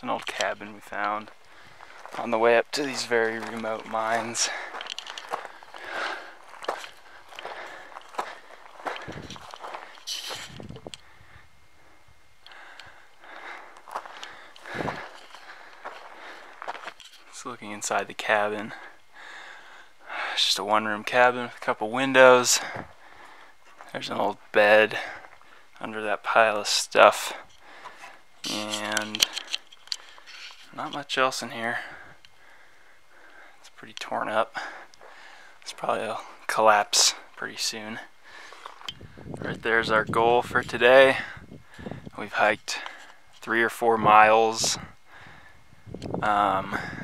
It's an old cabin we found on the way up to these very remote mines. Just looking inside the cabin. It's just a one-room cabin with a couple windows. There's an old bed under that pile of stuff. And not much else in here. It's pretty torn up. It's probably will collapse pretty soon. Right there's our goal for today. We've hiked 3 or 4 miles.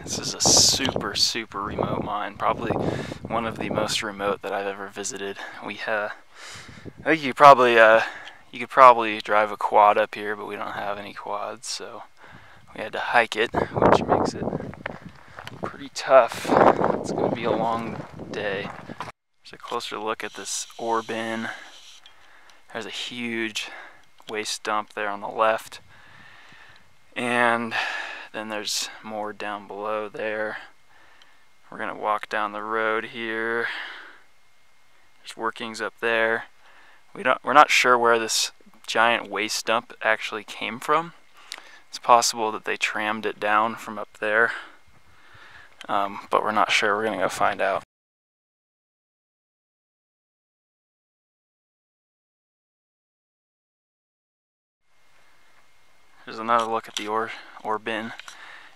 This is a super remote mine, probably one of the most remote that I've ever visited. I think you could probably drive a quad up here, but we don't have any quads, so we had to hike it, which makes it pretty tough. It's going to be a long day. There's a closer look at this Orban. There's a huge waste dump there on the left, and then there's more down below there. We're going to walk down the road here. There's workings up there. We're not sure where this giant waste dump actually came from. It's possible that they trammed it down from up there, but we're not sure. We're gonna go find out. Here's another look at the Orban. It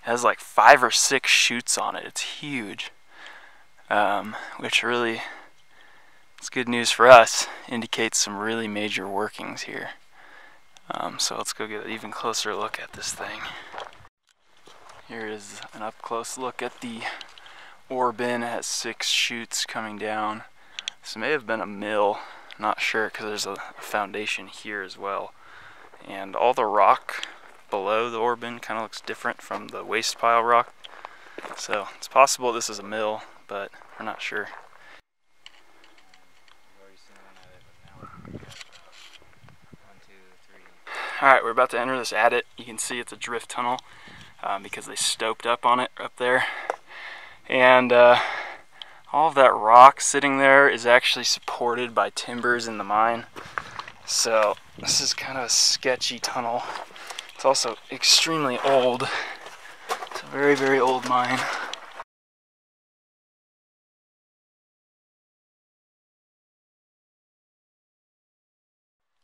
has like 5 or 6 chutes on it. It's huge, which really, it's good news for us. Indicates some really major workings here. So let's go get an even closer look at this thing. Here is an up-close look at the Orban. It has 6 chutes coming down. This may have been a mill, not sure, because there's a foundation here as well. And all the rock below the Orban kind of looks different from the waste pile rock. So it's possible this is a mill, but we're not sure. Alright, we're about to enter this adit. You can see it's a drift tunnel because they stoped up on it up there. And all of that rock sitting there is actually supported by timbers in the mine. So this is kind of a sketchy tunnel. It's also extremely old. It's a very old mine.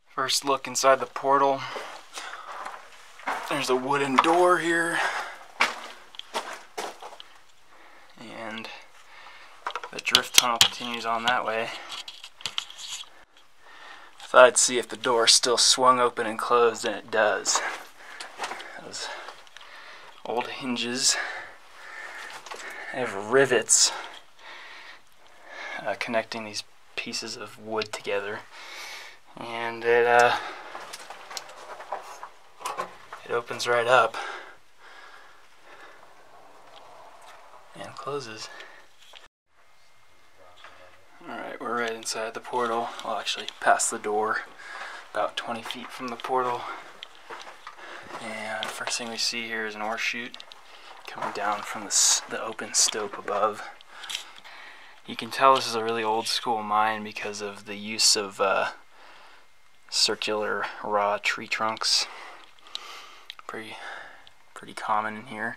First look inside the portal. There's a wooden door here. And the drift tunnel continues on that way. I thought I'd see if the door still swung open and closed, and it does. Those old hinges have rivets connecting these pieces of wood together. And it opens right up and closes. Alright, we're right inside the portal. Well, actually past the door, about 20 feet from the portal. And first thing we see here is an ore chute coming down from the open stope above. You can tell this is a really old school mine because of the use of circular raw tree trunks. Pretty common in here.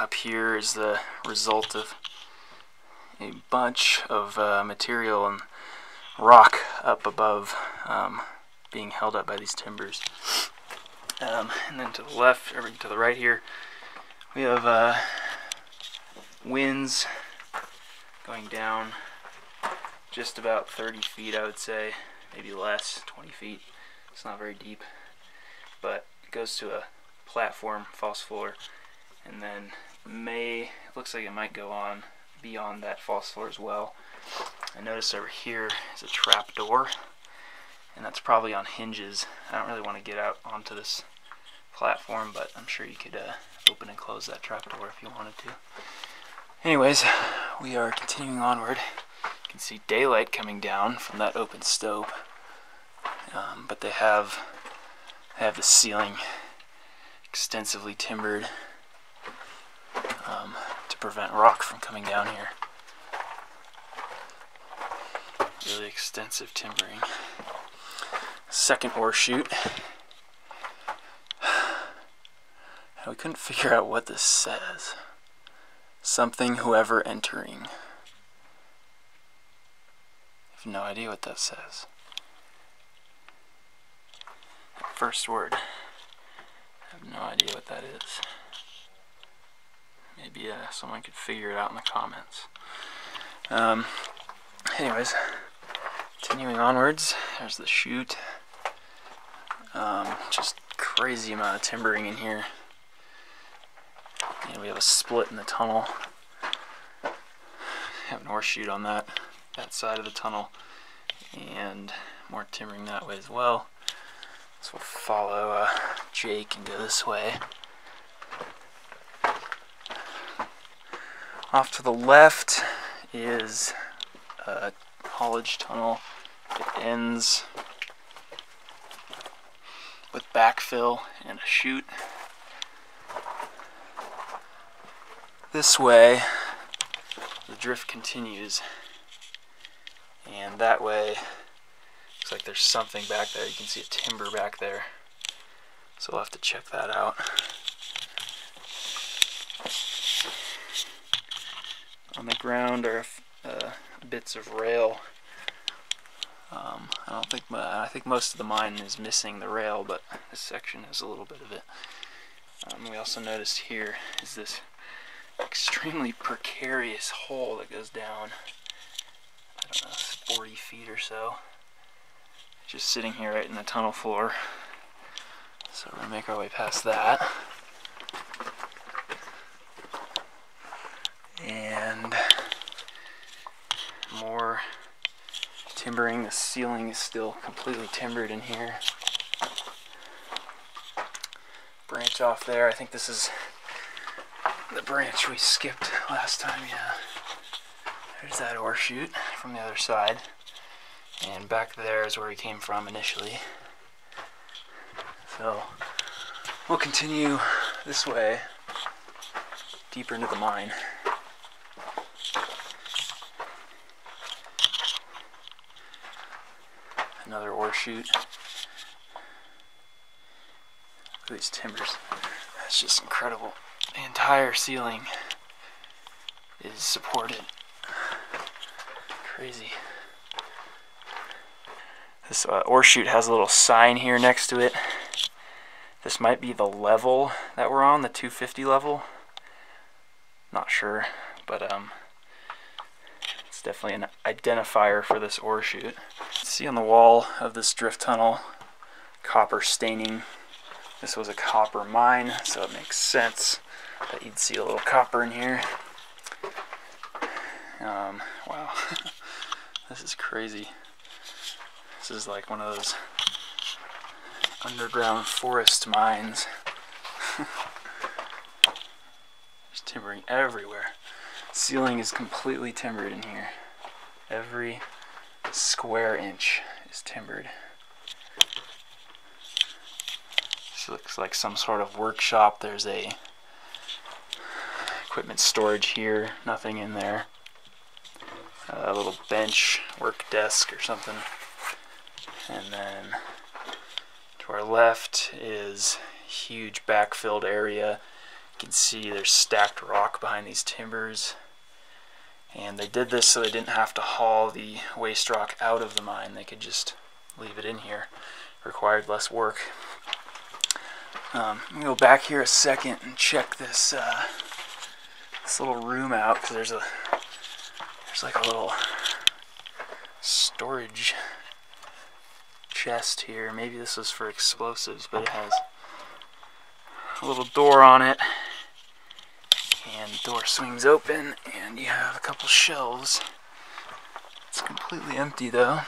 Up here is the result of a bunch of material and rock up above being held up by these timbers. And then to the left, or to the right here, we have winds going down just about 30 feet, I would say. Maybe less, 20 feet. It's not very deep, but it goes to a platform, false floor, and then it looks like it might go on beyond that false floor as well. I notice over here is a trap door, and that's probably on hinges. I don't really want to get out onto this platform, but I'm sure you could open and close that trap door if you wanted to. Anyways, we are continuing onward. You can see daylight coming down from that open stope, but they have the ceiling extensively timbered to prevent rock from coming down here. Really extensive timbering. Second ore chute. We couldn't figure out what this says. Something whoever entering. I have no idea what that says. That first word. I have no idea what that is. Maybe someone could figure it out in the comments. Anyways, continuing onwards, there's the chute. Just crazy amount of timbering in here. And we have a split in the tunnel. Have an ore chute on that side of the tunnel, and more timbering that way as well. So we'll follow Jake and go this way. Off to the left is a haulage tunnel. It ends with backfill and a chute. This way, the drift continues, and that way, looks like there's something back there. You can see a timber back there, so we'll have to check that out. On the ground are bits of rail. I think most of the mine is missing the rail, but this section has a little bit of it. We also noticed here is this extremely precarious hole that goes down, I don't know, 40 feet or so. Just sitting here right in the tunnel floor. So we're going to make our way past that. And more timbering. The ceiling is still completely timbered in here. Branch off there. I think this is the branch we skipped last time, yeah. There's that ore chute from the other side. And back there is where we came from initially. So we'll continue this way, deeper into the mine. Another ore chute. Look at these timbers. That's just incredible. The entire ceiling is supported. Crazy. This ore chute has a little sign here next to it. This might be the level that we're on, the 250 level. Not sure, but it's definitely an identifier for this ore chute. See on the wall of this drift tunnel, copper staining. This was a copper mine, so it makes sense that you'd see a little copper in here. Wow, this is crazy. This is like one of those underground forest mines. There's timbering everywhere. Ceiling is completely timbered in here. Every square inch is timbered. This looks like some sort of workshop. There's a equipment storage here, nothing in there. A little bench, work desk or something. And then to our left is a huge backfilled area. You can see there's stacked rock behind these timbers. And they did this so they didn't have to haul the waste rock out of the mine. They could just leave it in here. It required less work. I'm going to go back here a second and check this this little room out, because there's like a little storage chest here. Maybe this was for explosives, but it has a little door on it, and the door swings open and you have a couple shelves. It's completely empty though.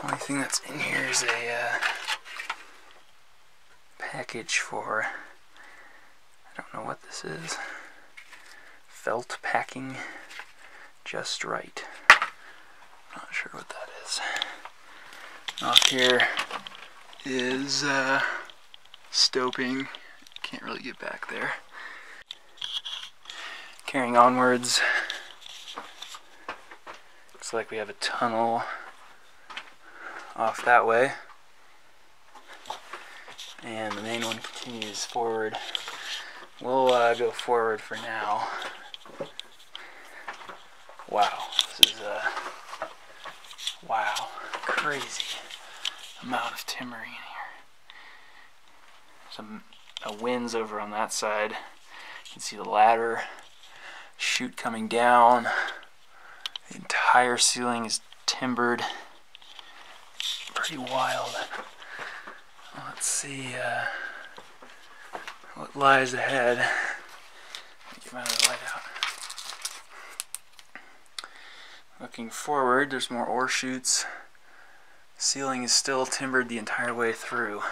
Only thing that's in here is a package for, I don't know what this is. Felt packing just right. Not sure what that is. Off here is stoping. Can't really get back there. Carrying onwards. Looks like we have a tunnel off that way. And the main one continues forward. We'll go forward for now. Wow, this is wow, crazy amount of timbering in here. Some winds over on that side. You can see the ladder, chute coming down. The entire ceiling is timbered. Pretty wild. Let's see what lies ahead. Get my other light out. Looking forward, there's more ore chutes. Ceiling is still timbered the entire way through.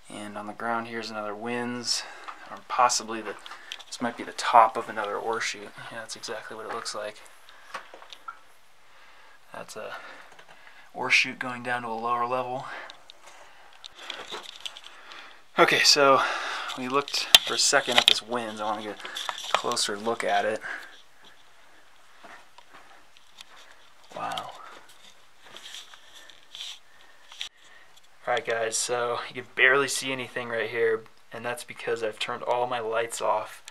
And on the ground here's another winds, or possibly this might be the top of another ore chute. Yeah, that's exactly what it looks like. That's a ore chute going down to a lower level. Okay, so we looked for a second at this winds. I want to get a closer look at it. Wow. Alright guys, so you can barely see anything right here, and that's because I've turned all my lights off,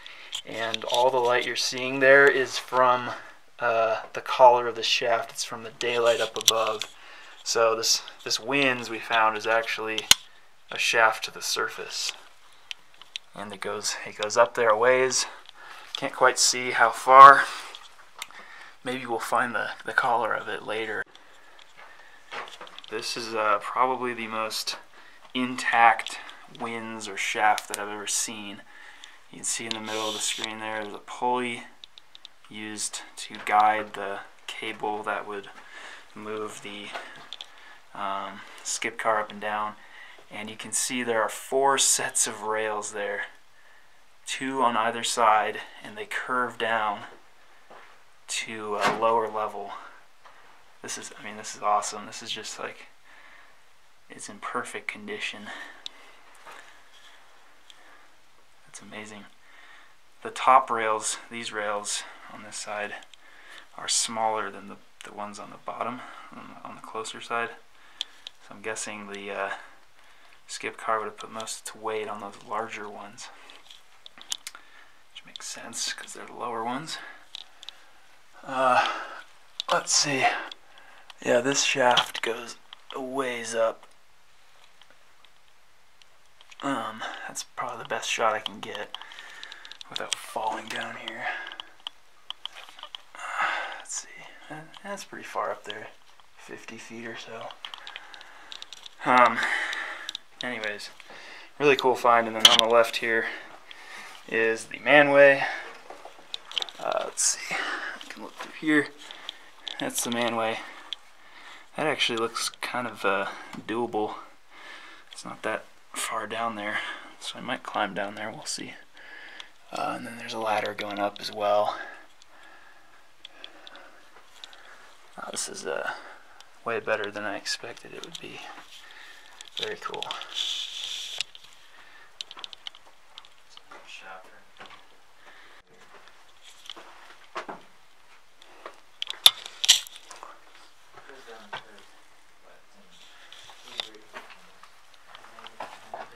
and all the light you're seeing there is from the collar of the shaft. It's from the daylight up above. So this winds we found is actually a shaft to the surface, and it goes up there a ways. Can't quite see how far. Maybe we'll find the collar of it later. This is probably the most intact winds or shaft that I've ever seen. You can see in the middle of the screen there's a pulley used to guide the cable that would move the skip car up and down. And you can see there are 4 sets of rails there, 2 on either side, and they curve down to a lower level. This is awesome. This is just like, it's in perfect condition. It's amazing. The top rails, these rails on this side, are smaller than the ones on the bottom, on the closer side. So I'm guessing the skip car would have put most of its weight on those larger ones, which makes sense because they're the lower ones. Let's see. Yeah, this shaft goes a ways up. That's probably the best shot I can get without falling down here. Let's see. That's pretty far up there, 50 feet or so. Anyways, really cool find. And then on the left here is the manway. Let's see. I can look through here. That's the manway. That actually looks kind of doable. It's not that far down there, so I might climb down there. We'll see. And then there's a ladder going up as well. This is way better than I expected it would be. Very cool.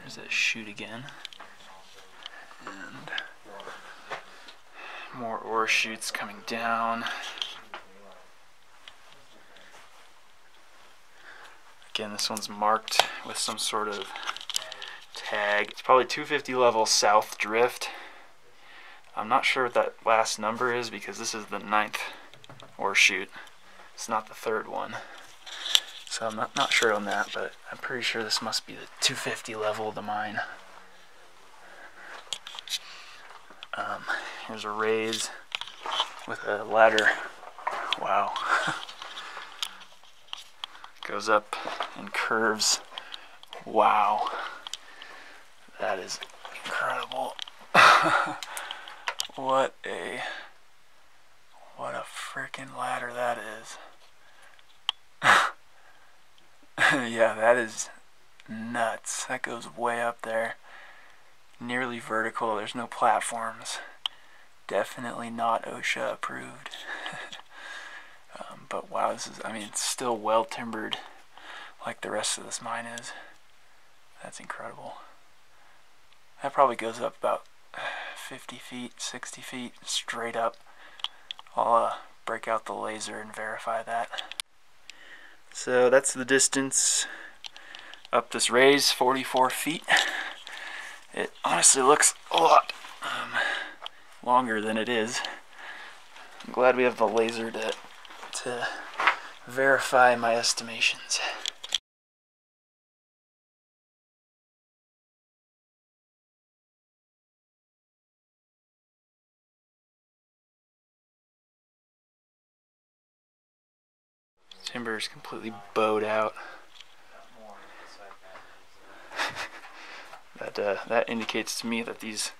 There's that chute again. And more ore chutes coming down. Again, this one's marked with some sort of tag. It's probably 250 level south drift. I'm not sure what that last number is because this is the 9th ore chute. It's not the 3rd one. So I'm not sure on that, but I'm pretty sure this must be the 250 level of the mine. Here's a raise with a ladder. Wow. Goes up and curves. Wow. That is incredible. What a freaking ladder that is. Yeah, that is nuts. That goes way up there. Nearly vertical. There's no platforms. Definitely not OSHA approved. But wow, this is, I mean, it's still well timbered like the rest of this mine is. That's incredible. That probably goes up about 50 feet, 60 feet straight up. I'll break out the laser and verify that. So that's the distance up this raise, 44 feet. It honestly looks a lot longer than it is. I'm glad we have the laser to verify my estimations. Timber is completely bowed out. That indicates to me that these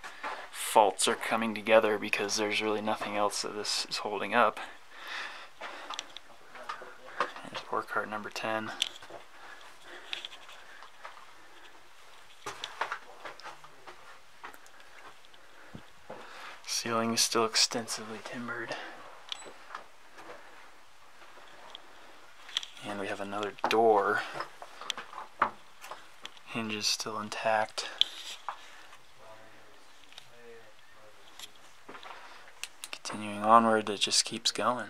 faults are coming together because there's really nothing else that this is holding up. Here's ore cart number 10. Ceiling is still extensively timbered. And we have another door. Hinge is still intact. Continuing onward, it just keeps going.